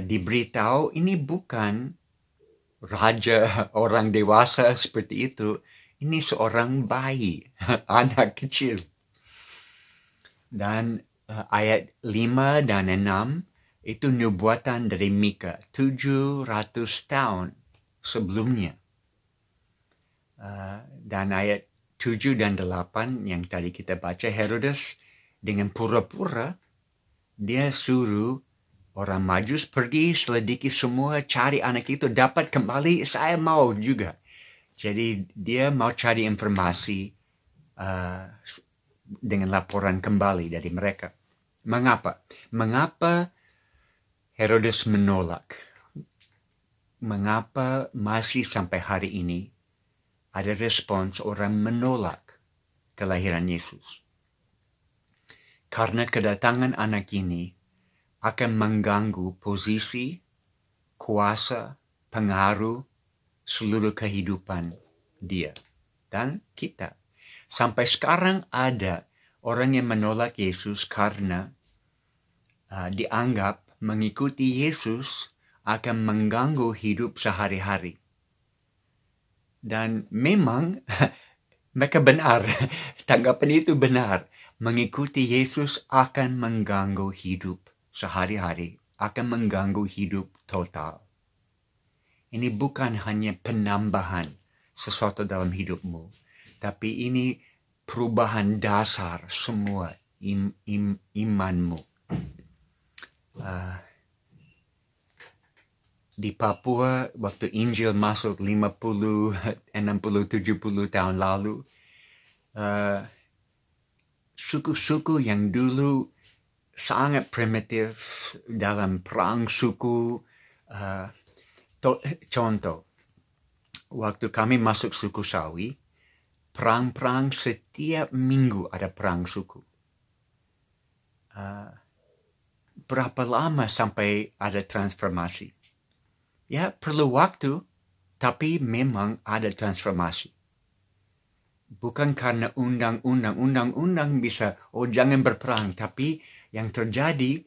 diberitahu ini bukan raja orang dewasa seperti itu, Ini seorang bayi, anak kecil. Dan ayat 5 dan 6 itu nubuatan dari Mika 700 tahun sebelumnya. Dan ayat 7 dan 8 yang tadi kita baca, Herodes dengan pura-pura dia suruh orang Majus pergi selidiki semua, cari anak itu, dapat kembali, saya mau juga. Jadi dia mau cari informasi dengan laporan kembali dari mereka. Mengapa? Mengapa Herodes menolak? Mengapa masih sampai hari ini ada respons orang menolak kelahiran Yesus? Karena kedatangan anak ini akan mengganggu posisi, kuasa, pengaruh seluruh kehidupan dia dan kita. Sampai sekarang ada orang yang menolak Yesus karena dianggap mengikuti Yesus akan mengganggu hidup sehari-hari. Dan memang mereka benar, tanggapan itu benar. Mengikuti Yesus akan mengganggu hidup sehari-hari, akan mengganggu hidup total. Ini bukan hanya penambahan sesuatu dalam hidupmu, tapi ini perubahan dasar semua imanmu. Di Papua, waktu Injil masuk 50, 60, 70 tahun lalu, suku-suku yang dulu sangat primitif dalam perang suku. Contoh, waktu kami masuk suku Sawi, perang-perang setiap minggu ada perang suku. Berapa lama sampai ada transformasi? Ya, perlu waktu, tapi memang ada transformasi. Bukan karena undang-undang bisa, jangan berperang, tapi yang terjadi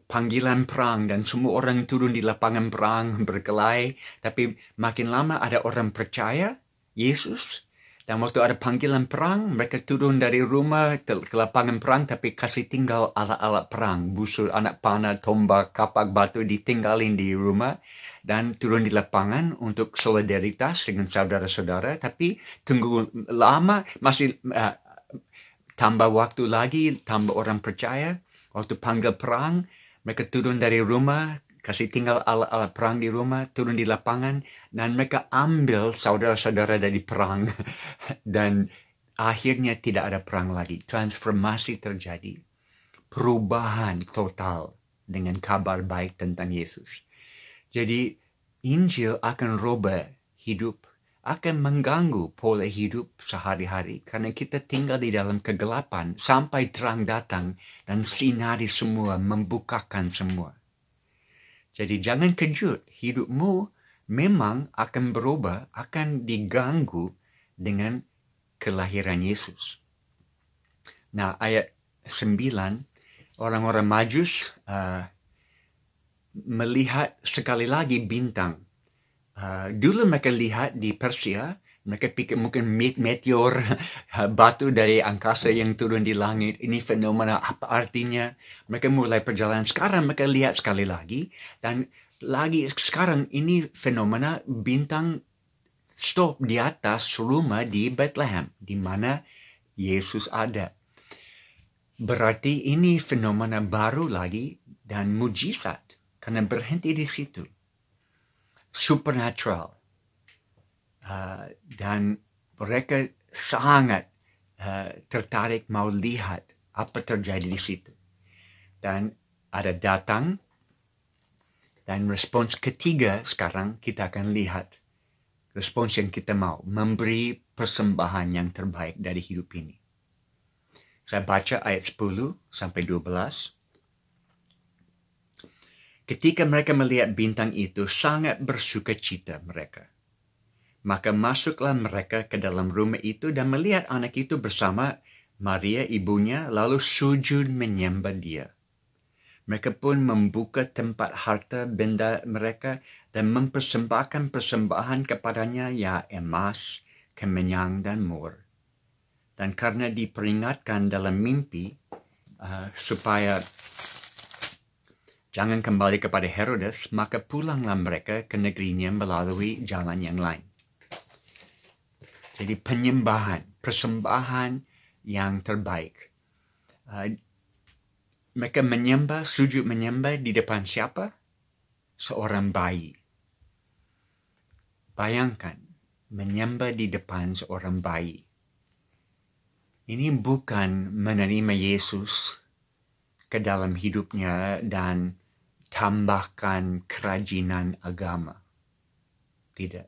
panggilan perang dan semua orang turun di lapangan perang berkelahi. Tapi makin lama ada orang percaya Yesus. Dan waktu ada panggilan perang, mereka turun dari rumah ke lapangan perang tapi kasih tinggal alat-alat perang. Busur, anak panah, tombak, kapak batu ditinggalin di rumah. Dan turun di lapangan untuk solidaritas dengan saudara-saudara. Tapi tunggu lama, masih tambah waktu lagi, tambah orang percaya. Waktu panggil perang, mereka turun dari rumah, kasih tinggal alat-alat perang di rumah, turun di lapangan, dan mereka ambil saudara-saudara dari perang. Dan akhirnya tidak ada perang lagi. Transformasi terjadi. Perubahan total dengan kabar baik tentang Yesus. Jadi Injil akan rubah hidup, akan mengganggu pola hidup sehari-hari. Karena kita tinggal di dalam kegelapan sampai terang datang dan sinari semua, membukakan semua. Jadi jangan kejut, hidupmu memang akan berubah, akan diganggu dengan kelahiran Yesus. Nah, ayat 9, orang-orang Majus melihat sekali lagi bintang. Dulu mereka lihat di Persia, mereka pikir mungkin meteor, batu dari angkasa yang turun di langit. Ini fenomena apa artinya? Mereka mulai perjalanan. Sekarang mereka lihat sekali lagi. Dan lagi sekarang ini fenomena bintang stop di atas rumah di Bethlehem. Di mana Yesus ada. Berarti ini fenomena baru lagi dan mujizat. Karena berhenti di situ. Supernatural. Dan mereka sangat tertarik mau lihat apa terjadi di situ. Dan ada datang, dan respons ketiga sekarang kita akan lihat. Respons yang kita mau, memberi persembahan yang terbaik dari hidup ini. Saya baca ayat 10 sampai 12. Ketika mereka melihat bintang itu, sangat bersuka cita mereka. Maka masuklah mereka ke dalam rumah itu dan melihat anak itu bersama Maria ibunya, lalu sujud menyembah dia. Mereka pun membuka tempat harta benda mereka dan mempersembahkan persembahan kepadanya, ya emas, kemenyan, dan mur. Dan karena diperingatkan dalam mimpi supaya jangan kembali kepada Herodes, maka pulanglah mereka ke negerinya melalui jalan yang lain. Jadi persembahan yang terbaik. Mereka sujud menyembah di depan siapa? Seorang bayi. Bayangkan, menyembah di depan seorang bayi. Ini bukan menerima Yesus ke dalam hidupnya dan tambahkan kerajinan agama. Tidak.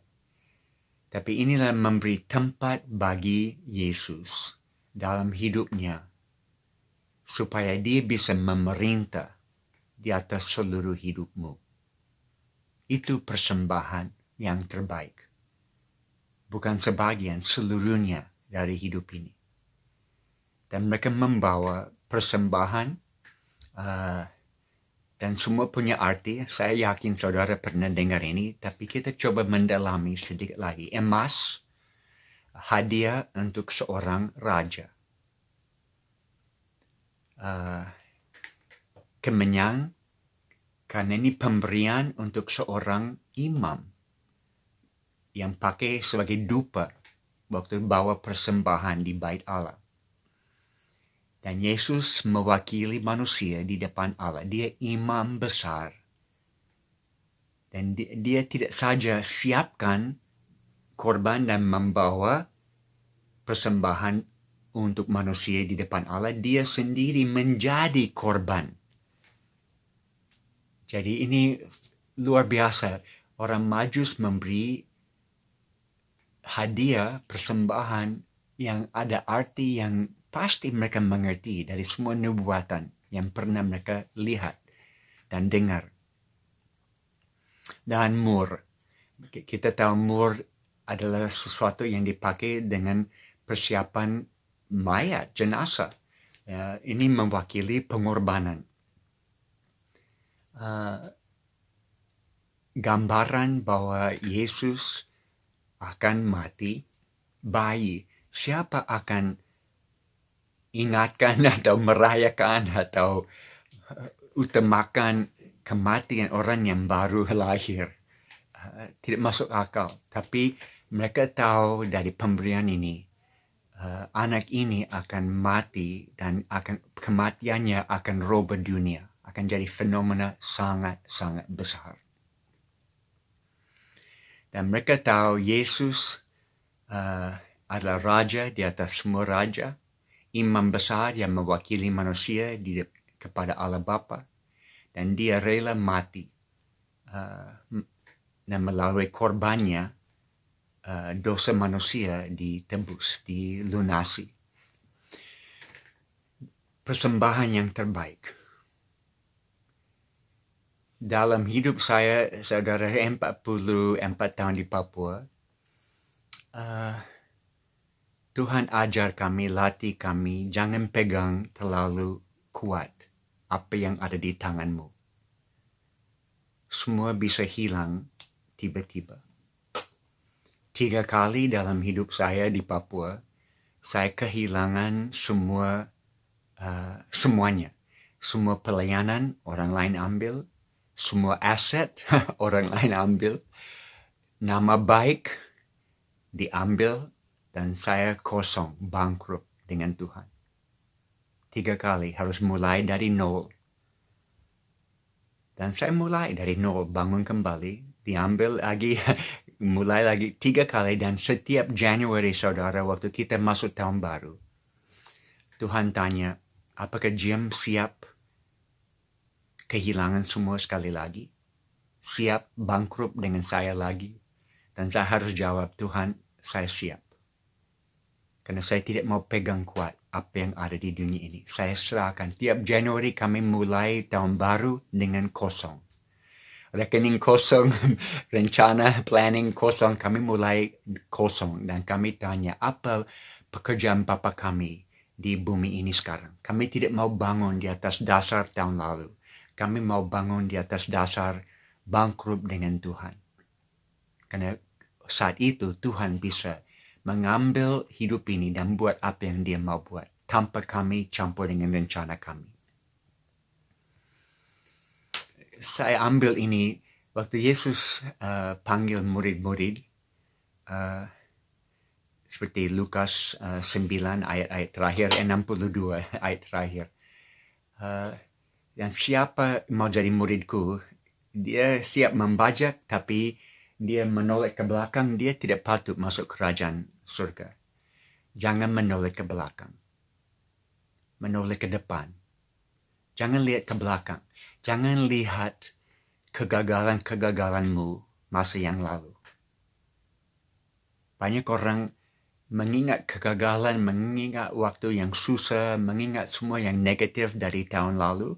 Tapi inilah memberi tempat bagi Yesus dalam hidupnya supaya dia bisa memerintah di atas seluruh hidupmu. Itu persembahan yang terbaik. Bukan sebagian, seluruhnya dari hidup ini. Dan mereka membawa persembahan dan semua punya arti. Saya yakin saudara pernah dengar ini, tapi kita coba mendalami sedikit lagi. Emas, hadiah untuk seorang raja. Kemenyan, karena ini pemberian untuk seorang imam yang pakai sebagai dupa waktu bawa persembahan di bait Allah. Dan Yesus mewakili manusia di depan Allah. Dia imam besar. Dan dia tidak saja siapkan korban dan membawa persembahan untuk manusia di depan Allah. Dia sendiri menjadi korban. Jadi ini luar biasa. Orang Majus memberi hadiah persembahan yang ada arti yang pasti mereka mengerti dari semua nubuatan yang pernah mereka lihat dan dengar. Dan mur. Kita tahu mur adalah sesuatu yang dipakai dengan persiapan mayat, jenazah. Ini mewakili pengorbanan. Gambaran bahwa Yesus akan mati, bayi. Siapa akan ingatkan atau merayakan atau utamakan kematian orang yang baru lahir? Tidak masuk akal. Tapi mereka tahu dari pemberian ini, anak ini akan mati dan kematiannya akan rubah dunia. Akan jadi fenomena sangat-sangat besar. Dan mereka tahu Yesus adalah raja di atas semua raja, imam besar yang mewakili manusia kepada Allah Bapa, dan dia rela mati dan melalui korbannya dosa manusia ditebus, dilunasi. Persembahan yang terbaik. Dalam hidup saya, saudara, 44 tahun di Papua, Tuhan ajar kami, latih kami, jangan pegang terlalu kuat apa yang ada di tanganmu. Semua bisa hilang tiba-tiba. 3 kali dalam hidup saya di Papua, saya kehilangan semuanya. Semua pelayanan orang lain ambil. Semua aset orang lain ambil. Nama baik diambil dan saya kosong, bangkrut dengan Tuhan. 3 kali harus mulai dari nol. Dan saya mulai dari nol, bangun kembali, diambil lagi, mulai lagi 3 kali. Dan setiap Januari, saudara, waktu kita masuk tahun baru, Tuhan tanya, apakah Jim siap kehilangan semua sekali lagi? Siap bangkrut dengan saya lagi? Dan saya harus jawab, Tuhan, saya siap. Karena saya tidak mau pegang kuat apa yang ada di dunia ini. Saya serahkan. Tiap Januari kami mulai tahun baru dengan kosong. Rekening kosong, rencana, planning kosong. Kami mulai kosong. Dan kami tanya, apa pekerjaan Bapa kami di bumi ini sekarang? Kami tidak mau bangun di atas dasar tahun lalu. Kami mau bangun di atas dasar bangkrut dengan Tuhan. Karena saat itu Tuhan bisa mengambil hidup ini dan buat apa yang dia mau buat, tanpa kami campur dengan rencana kami. Saya ambil ini waktu Yesus panggil murid-murid, seperti Lukas 9 ayat-ayat terakhir, 62 ayat terakhir. Dan siapa mau jadi muridku, dia siap membajak tapi dia menoleh ke belakang, dia tidak patut masuk kerajaan surga. Jangan menoleh ke belakang. Menoleh ke depan. Jangan lihat ke belakang. Jangan lihat kegagalan-kegagalanmu masa yang lalu. Banyak orang mengingat kegagalan, mengingat waktu yang susah, mengingat semua yang negatif dari tahun lalu.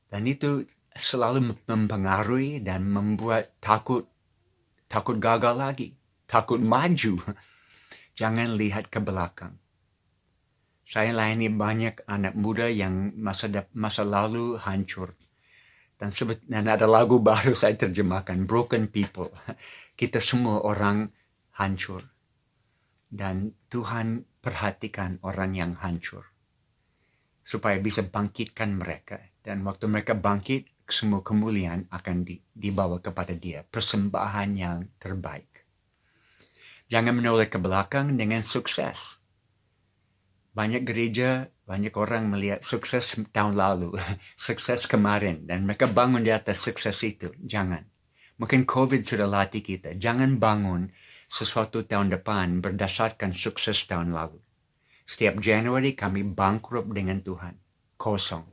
Dan itu selalu mempengaruhi dan membuat takut gagal lagi, takut maju. Jangan lihat ke belakang. Saya layani banyak anak muda yang masa lalu hancur. Dan ada lagu baru saya terjemahkan, Broken People. Kita semua orang hancur. Dan Tuhan perhatikan orang yang hancur. Supaya bisa bangkitkan mereka. Dan waktu mereka bangkit, semua kemuliaan akan dibawa kepada dia. Persembahan yang terbaik. Jangan menoleh ke belakang dengan sukses. Banyak gereja, banyak orang melihat sukses tahun lalu, sukses kemarin, dan mereka bangun di atas sukses itu. Jangan. Mungkin COVID sudah latih kita. Jangan bangun sesuatu tahun depan berdasarkan sukses tahun lalu. Setiap Januari kami bangkrut dengan Tuhan. Kosong.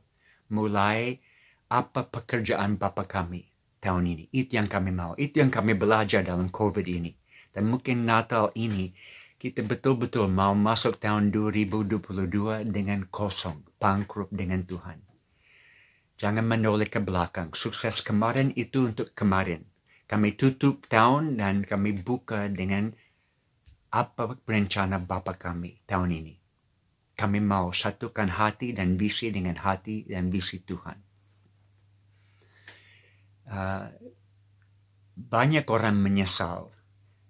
Mulai apa pekerjaan Bapa kami tahun ini. Itu yang kami mau. Itu yang kami belajar dalam COVID ini. Dan mungkin Natal ini kita betul-betul mau masuk tahun 2022 dengan kosong, bangkrut dengan Tuhan. Jangan menoleh ke belakang. Sukses kemarin itu untuk kemarin. Kami tutup tahun dan kami buka dengan apa rencana Bapa kami tahun ini. Kami mau satukan hati dan visi dengan hati dan visi Tuhan. Banyak orang menyesal.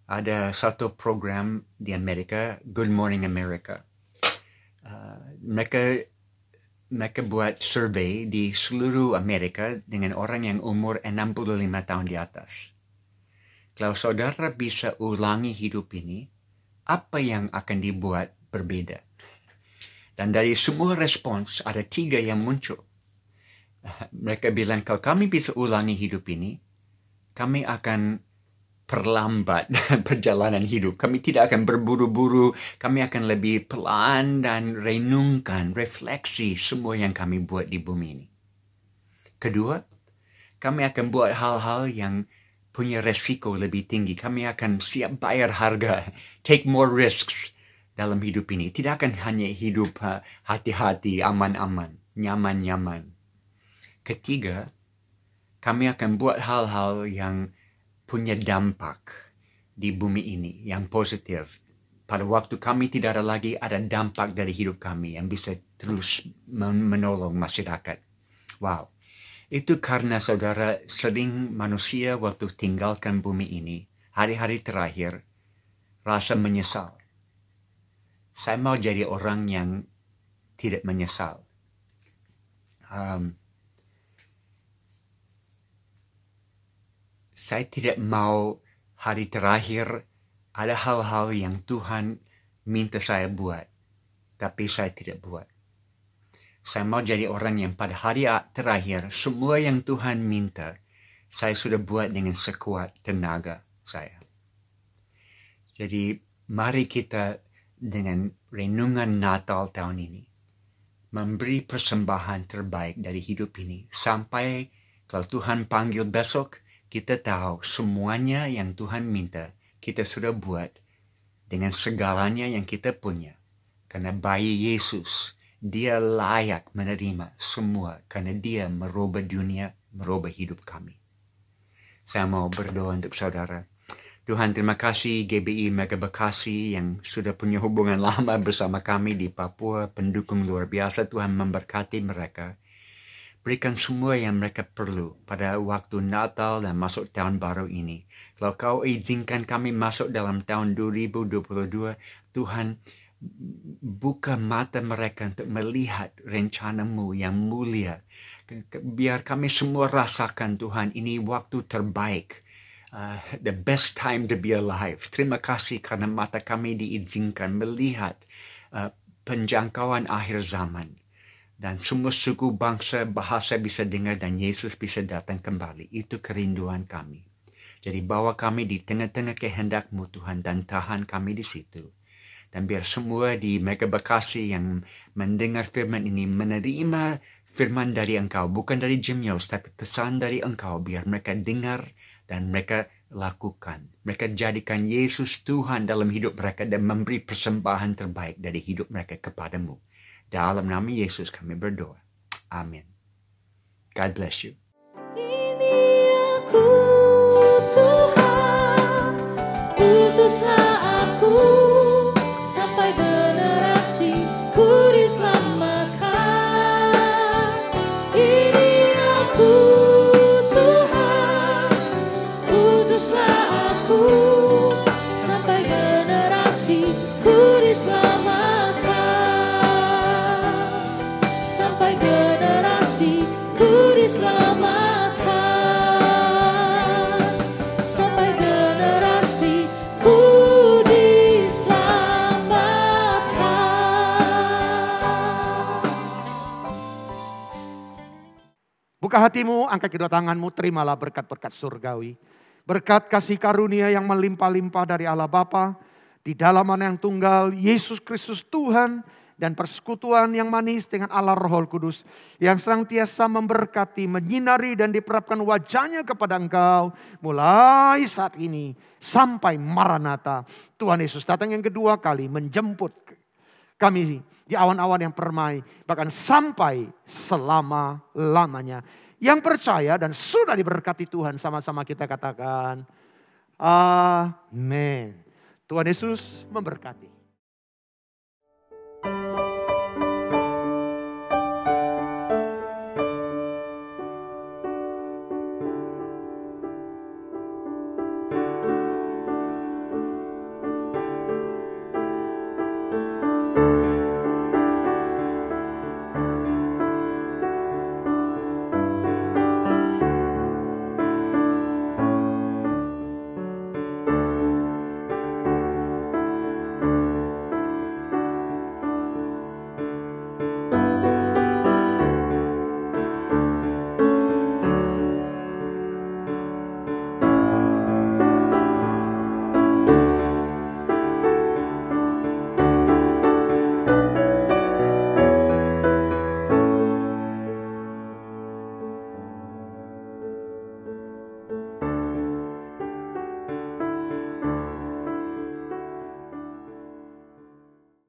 Ada satu program di Amerika, Good Morning America. Mereka buat survei di seluruh Amerika dengan orang yang umur 65 tahun di atas. Kalau saudara bisa ulangi hidup ini, apa yang akan dibuat berbeda? Dan dari semua respons, ada 3 yang muncul. Mereka bilang, kalau kami bisa ulangi hidup ini, kami akan perlambat perjalanan hidup. Kami tidak akan berburu-buru. Kami akan lebih pelan dan renungkan, refleksi semua yang kami buat di bumi ini. Kedua, kami akan buat hal-hal yang punya resiko lebih tinggi. Kami akan siap bayar harga, take more risks dalam hidup ini. Tidak akan hanya hidup hati-hati, aman-aman, nyaman-nyaman. Ketiga, kami akan buat hal-hal yang punya dampak di bumi ini yang positif. Pada waktu kami tidak ada lagi, ada dampak dari hidup kami yang bisa terus menolong masyarakat. Wow. Itu karena saudara sering manusia waktu tinggalkan bumi ini, hari-hari terakhir, rasa menyesal. Saya mau jadi orang yang tidak menyesal. Saya tidak mau hari terakhir ada hal-hal yang Tuhan minta saya buat, tapi saya tidak buat. Saya mau jadi orang yang pada hari terakhir, semua yang Tuhan minta, saya sudah buat dengan sekuat tenaga saya. Jadi mari kita dengan renungan Natal tahun ini, memberi persembahan terbaik dari hidup ini, sampai kalau Tuhan panggil besok, kita tahu semuanya yang Tuhan minta, kita sudah buat dengan segalanya yang kita punya. Karena bayi Yesus, dia layak menerima semua karena dia merubah dunia, merubah hidup kami. Saya mau berdoa untuk saudara. Tuhan, terima kasih GBI Mega Bekasi yang sudah punya hubungan lama bersama kami di Papua, pendukung luar biasa. Tuhan memberkati mereka. berikan semua yang mereka perlu pada waktu Natal dan masuk tahun baru ini. Kalau kau izinkan kami masuk dalam tahun 2022, Tuhan, buka mata mereka untuk melihat rencanamu yang mulia. Biar kami semua rasakan, Tuhan, ini waktu terbaik. The best time to be alive. Terima kasih karena mata kami diizinkan melihat penjangkauan akhir zaman. Dan semua suku, bangsa, bahasa bisa dengar dan Yesus bisa datang kembali. Itu kerinduan kami. Jadi bawa kami di tengah-tengah kehendak-Mu Tuhan dan tahan kami di situ. Dan biar semua di Mega Bekasi yang mendengar firman ini menerima firman dari Engkau. Bukan dari Jim Yos, tapi pesan dari Engkau. Biar mereka dengar dan mereka lakukan. Mereka jadikan Yesus Tuhan dalam hidup mereka dan memberi persembahan terbaik dari hidup mereka kepadamu. Dalam nama Yesus kami berdoa. Amin. God bless you. Ini aku Tuhan, utuslah aku sampai generasi ku diselamatkan. Ini aku Tuhan, utuslah aku sampai generasi ku diselamatkan. Sampai generasi ku diselamatkan. Sampai generasi ku diselamatkan. Buka hatimu, angkat kedua tanganmu, terimalah berkat-berkat surgawi. Berkat kasih karunia yang melimpah-limpah dari Allah Bapa, di dalam Anak yang tunggal, Yesus Kristus Tuhan, dan persekutuan yang manis dengan Allah Roh Kudus, yang senantiasa memberkati, menyinari dan diperapkan wajahnya kepada engkau, mulai saat ini sampai Maranatha. Tuhan Yesus datang yang kedua kali menjemput kami di awan-awan yang permai, bahkan sampai selama-lamanya. Yang percaya dan sudah diberkati Tuhan, sama-sama kita katakan, amin. Tuhan Yesus memberkati.